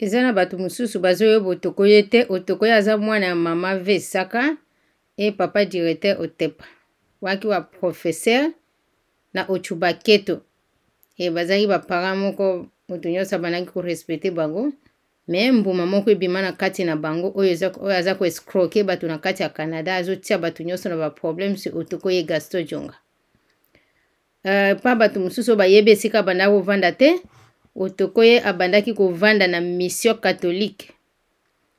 eza na bato mosusu bazoyeba otokoye te. Otokoye aza mwana ya mama Vesaka e papa directeur Otepa waki wa professeur na Ochubaketo e bazali bapara moko moto nyonso abandaki korespecte bango. Me mbuma moko ebima na kati na bango oyo aza koescroke bato na kati ya Canada azotia bato nyonso na baproblème si Otokoye Gaston Dionga. Pa bato mosusu bayebi esika abandaki kovanda te. Otokoye abandaki kovanda na mission catholique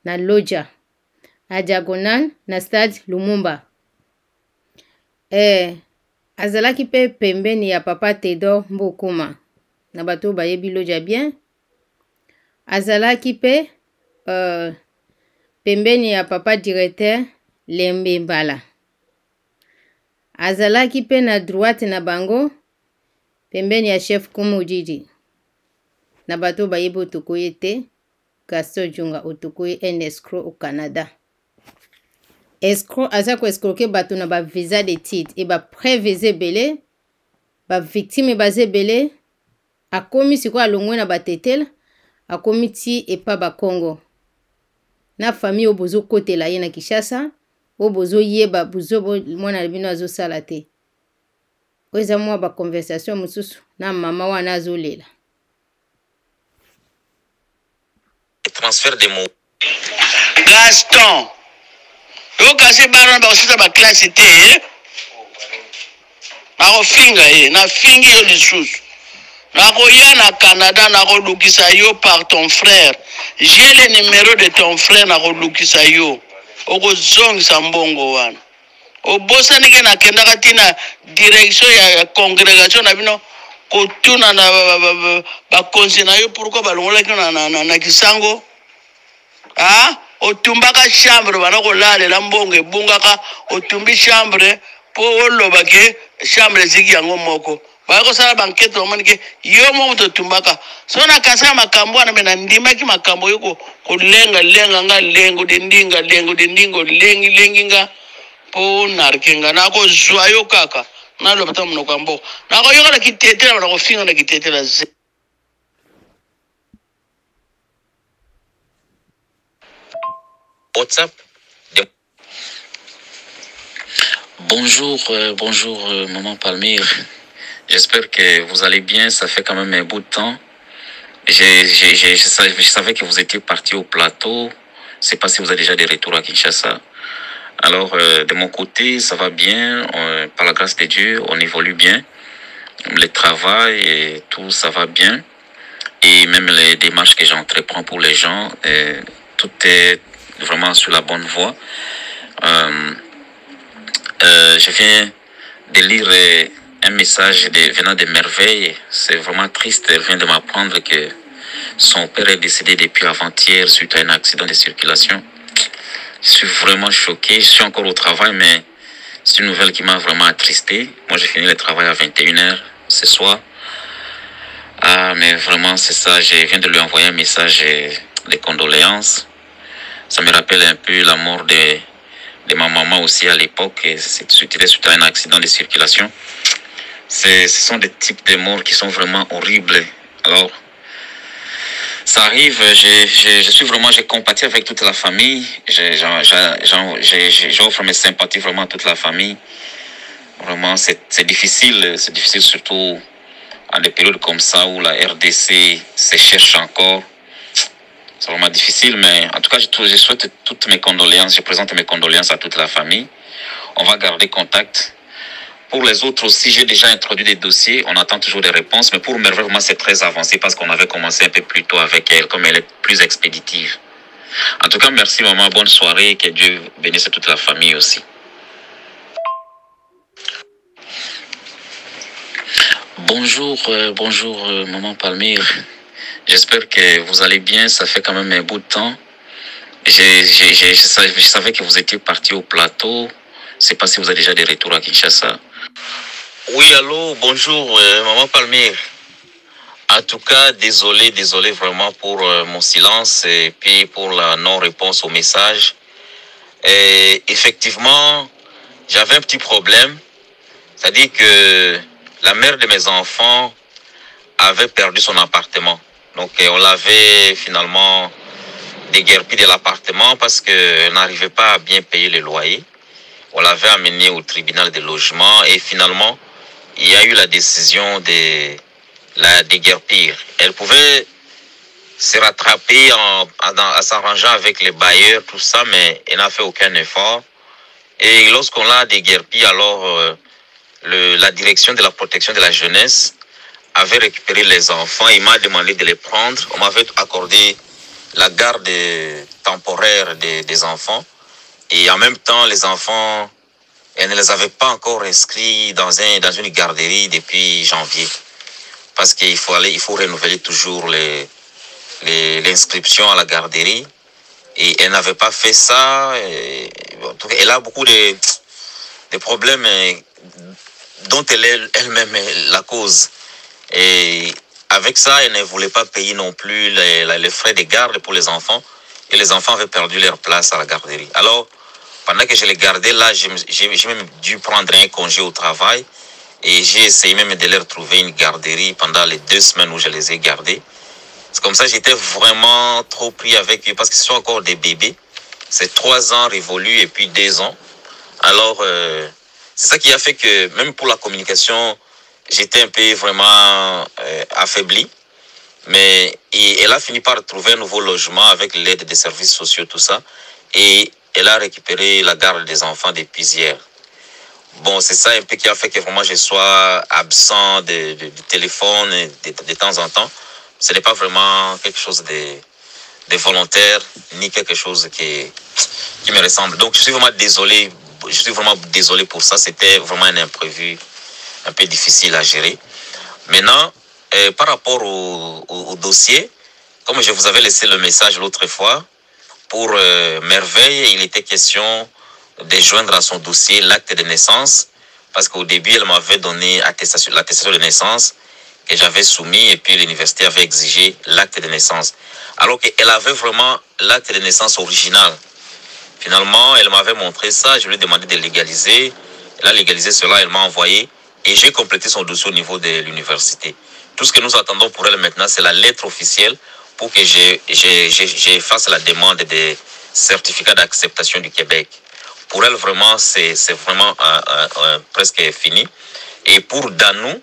na Loja a Diagonal na stade Lumumba. Azalaki pe pembeni ya papa Tedor Mbokuma na bato bayebi Loja bien. Azalaki pe pembeni ya papa directeur Lembe Mbala. Azalaki pe na droite na bango pembeni ya chef Kumu Didi na bato bayebi Otokoye te. Gaston Dionga Otokoye un escroc au Canada. Escroc aza ko escroquer bato na ba visa de titre et ba prévise belé ba victime bazé belé akomi siko alongwe na batetela akomi ti et pa ba Congo na famille obozo kotela ye na Kinshasa obozo yeba buzo mwana bino azo sala te. Oza mwa ba conversation mususu na mama wana azolela. Transfert de mots. Gaston. Yo kasi bana ba osita ba classe te. Na ko finga na fingi yo lisusu. Na ko ya na Canada na ko lukisa yo par ton frère. J'ai le numéro de ton frère na ko lukisa yo. Oko zongisa mbongo wana. Obosa nige na kenda katina direction ya congrégation na bino kotuna na ba konsina yo pourquoi balongola na kisango. Otumbaka chambre bana ko lalela mbongo ebungaka otumbi chambre po oloba ke chambre ziki yango moko ba ko sala banquette omoni ke yo mo otumbaka so na kasa makambo na mena ndimaki makambo yoko ko lenga nga lengo de ndingo lengi nga po narkenga na ko zwa yo kaka na lobata mno kambo na ko yoka kitetela na ko finga na kitetela ze. WhatsApp. Bonjour, maman Palmyre. J'espère que vous allez bien. Ça fait quand même un bout de temps. Je savais que vous étiez parti au plateau. Je ne sais pas si vous êtes déjà de retour à Kinshasa. Alors, de mon côté, ça va bien. Par la grâce de Dieu, on évolue bien. Le travail et tout, ça va bien. Et même les démarches que j'entreprends pour les gens, tout est vraiment sur la bonne voie. Je viens de lire un message venant de Merveille. C'est vraiment triste. Elle vient de m'apprendre que son père est décédé depuis avant-hier suite à un accident de circulation. Je suis vraiment choqué. Je suis encore au travail, mais c'est une nouvelle qui m'a vraiment attristé. Moi, j'ai fini le travail à 21h ce soir. Mais vraiment, c'est ça. Je viens de lui envoyer un message de condoléances. Ça me rappelle un peu la mort de ma maman aussi à l'époque. C'était suite à un accident de circulation. Ce sont des types de morts qui sont vraiment horribles. Alors, ça arrive, je compatis avec toute la famille. J'offre mes sympathies vraiment à toute la famille. Vraiment, c'est difficile surtout à des périodes comme ça où la RDC se cherche encore. C'est vraiment difficile, mais en tout cas, je souhaite toutes mes condoléances. Je présente mes condoléances à toute la famille. On va garder contact. Pour les autres aussi, j'ai déjà introduit des dossiers. On attend toujours des réponses. Mais pour Merveille, vraiment, c'est très avancé parce qu'on avait commencé un peu plus tôt avec elle, comme elle est plus expéditive. En tout cas, merci maman. Bonne soirée. Que Dieu bénisse toute la famille aussi. Bonjour, maman Palmyre. J'espère que vous allez bien. Ça fait quand même un bout de temps. Je savais que vous étiez parti au plateau. Je ne sais pas si vous êtes déjà de retour à Kinshasa. Oui, allô, bonjour, maman Palmyre. En tout cas, désolé vraiment pour mon silence et puis pour la non-réponse au message. Et effectivement, j'avais un petit problème. C'est-à-dire que la mère de mes enfants avait perdu son appartement. Donc on l'avait finalement déguerpi de l'appartement parce qu'elle n'arrivait pas à bien payer le loyer. On l'avait amenée au tribunal de logement et finalement, il y a eu la décision de la déguerpir. Elle pouvait se rattraper en s'arrangeant avec les bailleurs, tout ça, mais elle n'a fait aucun effort. Et lorsqu'on l'a déguerpi, alors la direction de la protection de la jeunesse avait récupéré les enfants. Il m'a demandé de les prendre. On m'avait accordé la garde temporaire des enfants. Et en même temps, les enfants, elle ne les avait pas encore inscrits dans une garderie depuis janvier. Parce qu'il faut renouveler toujours l'inscription à la garderie. Et elle n'avait pas fait ça. Elle a beaucoup de problèmes dont elle est elle-même la cause. Et avec ça, elle ne voulait pas payer non plus les frais de garde pour les enfants. Et les enfants avaient perdu leur place à la garderie. Alors, pendant que je les gardais là, j'ai même dû prendre un congé au travail. Et j'ai essayé même de leur trouver une garderie pendant les 2 semaines où je les ai gardés. C'est comme ça, j'étais vraiment trop pris avec eux parce qu'ils sont encore des bébés. C'est 3 ans révolus et puis 2 ans. Alors, c'est ça qui a fait que même pour la communication, j'étais un peu vraiment affaibli. Mais elle a fini par trouver un nouveau logement avec l'aide des services sociaux, tout ça. Et elle a récupéré la garde des enfants depuis hier. Bon, c'est ça un peu qui a fait que vraiment je sois absent du téléphone de temps en temps. Ce n'est pas vraiment quelque chose de volontaire, ni quelque chose qui me ressemble. Donc, je suis vraiment désolé. Je suis vraiment désolé pour ça. C'était vraiment un imprévu un peu difficile à gérer. Maintenant, par rapport au dossier, comme je vous avais laissé le message l'autre fois, pour Merveille, il était question de joindre à son dossier l'acte de naissance, parce qu'au début, elle m'avait donné l'attestation de naissance que j'avais soumis, et puis l'université avait exigé l'acte de naissance. Alors qu'elle avait vraiment l'acte de naissance original. Finalement, elle m'avait montré ça, je lui ai demandé de légaliser. Elle a légalisé cela, elle m'a envoyé, et j'ai complété son dossier au niveau de l'université. Tout ce que nous attendons pour elle maintenant, c'est la lettre officielle pour que je fasse la demande de certificat d'acceptation du Québec. Pour elle, vraiment, c'est vraiment presque fini. Et pour Danou,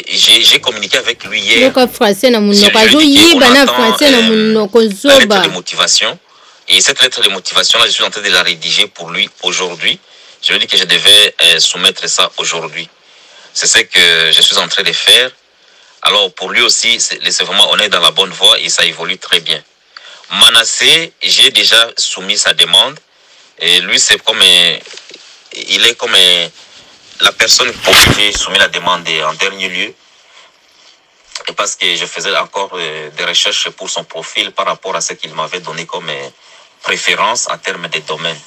j'ai communiqué avec lui hier. La lettre de motivation. Et cette lettre de motivation, là, je suis en train de la rédiger pour lui aujourd'hui. Je lui ai dit que je devais soumettre ça aujourd'hui. C'est ce que je suis en train de faire. Alors, pour lui aussi, c'est vraiment, on est dans la bonne voie et ça évolue très bien. Manassé, j'ai déjà soumis sa demande. Et lui, c'est comme, il est comme la personne pour qui j'ai soumis la demande en dernier lieu. Et parce que je faisais encore des recherches pour son profil par rapport à ce qu'il m'avait donné comme préférence en termes de domaine.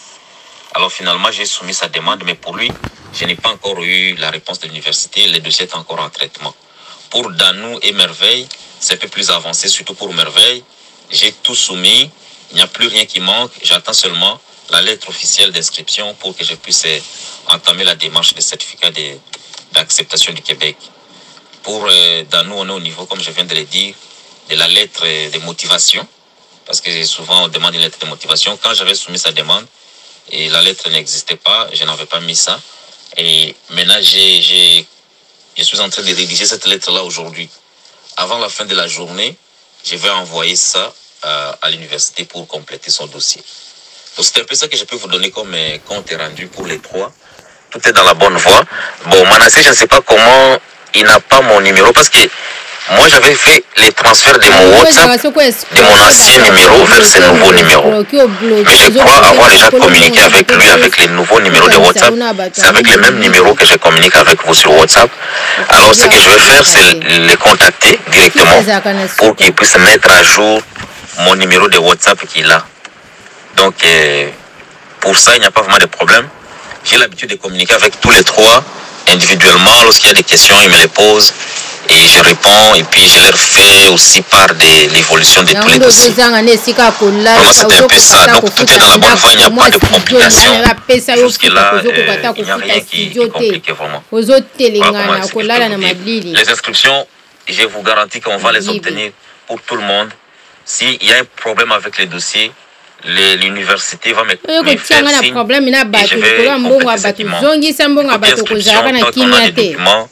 Alors finalement, j'ai soumis sa demande, mais pour lui, je n'ai pas encore eu la réponse de l'université. Le dossier est encore en traitement. Pour Danou et Merveille, c'est un peu plus avancé, surtout pour Merveille. J'ai tout soumis, il n'y a plus rien qui manque. J'attends seulement la lettre officielle d'inscription pour que je puisse entamer la démarche de certificat d'acceptation du Québec. Pour Danou, on est au niveau, comme je viens de le dire, de la lettre de motivation. Parce que souvent, on demande une lettre de motivation. Quand j'avais soumis sa demande, et la lettre n'existait pas, je n'avais pas mis ça. Et maintenant, je suis en train de rédiger cette lettre-là aujourd'hui. Avant la fin de la journée, je vais envoyer ça à l'université pour compléter son dossier. Donc c'est un peu ça que je peux vous donner comme compte rendu pour les 3. Tout est dans la bonne voie. Bon, Manassé, je ne sais pas comment il n'a pas mon numéro parce que moi j'avais fait les transferts de mon WhatsApp, de mon ancien numéro vers ce nouveau numéro. Mais je crois avoir déjà communiqué avec lui avec les nouveaux numéros de WhatsApp. C'est avec les mêmes numéros que je communique avec vous sur WhatsApp. Alors ce que je vais faire, c'est les contacter directement pour qu'il puisse mettre à jour mon numéro de WhatsApp qu'il a. Donc pour ça, il n'y a pas vraiment de problème. J'ai l'habitude de communiquer avec tous les 3 individuellement. Lorsqu'il y a des questions, ils me les posent. Et je réponds et puis je leur fais aussi part de l'évolution de tous les dossiers. Vraiment, c'est un peu ça. Donc tout est dans la bonne voie, il n'y a pas de complications. Jusque-là, il n'y a rien qui complique vraiment. Voilà, les inscriptions, je vous garantis qu'on va les obtenir pour tout le monde. S'il y a un problème avec les dossiers, l'université va me faire signe et je vais compléter ces documents. Ou bien inscription, tant qu'on a des documents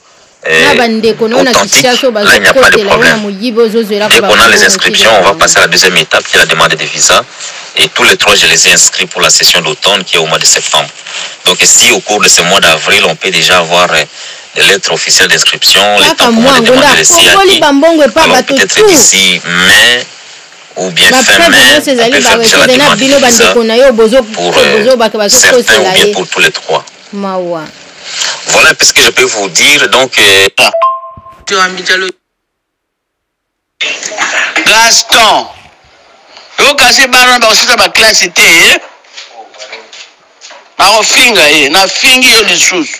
authentiques, là, il n'y a pas de problème. Dès qu'on a les inscriptions, on va passer à la deuxième étape, qui est la demande de visa. Et tous les 3, je les ai inscrits pour la session d'automne, qui est au mois de septembre. Donc si au cours de ce mois d'avril, on peut déjà avoir des lettres officielles d'inscription, les temps pour me demander les CIAT, alors peut-être d'ici mai, ou bien fin mai, on peut faire déjà la demande de visa pour certains ou bien pour tous les 3. Voilà un peu ce que je peux vous dire. Donc, Gaston, yo kasi bana bakosisa baklase te nakofinga ye nafingi yo lisusu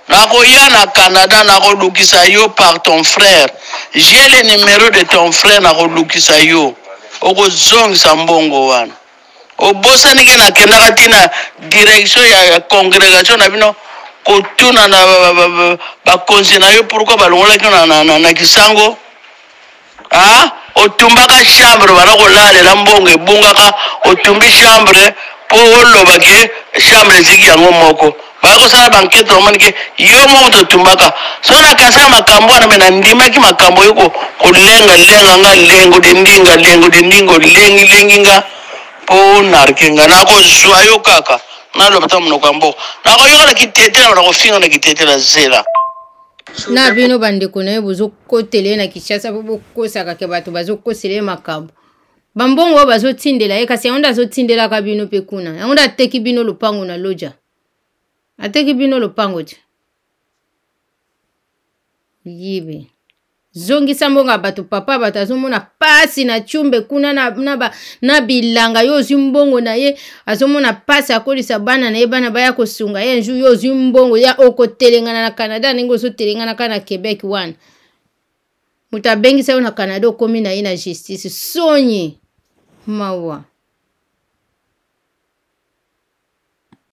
nakoya na Canada nakolukisa yo par ton frère. J'ai le numéro de ton frère nakolukisa yo okozongisa mbongo wana obosanike nakendaka tina direction ya congrégation na bino kotuna na bakonzi na yo pourquoi balongolaki na kisango otumbaka chambre banakolalera mbongo ebungaka otumbi chambre po olobaki chambre eziki yango moko bakosala bankete omonike yo moko totumbaka so nakasa makambo wana me nandimaki makambo yo kolenga nga lengo dindingo lengi nga po narkenga nakozwa yo kaka naloba ta monoko ya mboka nakoyoka kitetela nakofinga na kitetela zela na bino bandeko na ye bozokotele na Kinshasa po bokosaka ke bato bazokosele makambo bambongo oyo bazotindela ye kasi yango nde azotindelaka bino mpe kuna yango nde ateki bino lopango na loja ateki bino lopango te yibe zongisa mbongo bato papa bato azomona pasi na chumbe kuna na bilanga yo ozwi mbongo na ye azomona pasi akolisa bana na ye bana baya kosunga ye nju yo ozwi mbongo ya okotelengana na Canada ndenge ozotelengana ka na Quebec wana moto abengisa yo na Canada okomi na ye na justice sonye mawa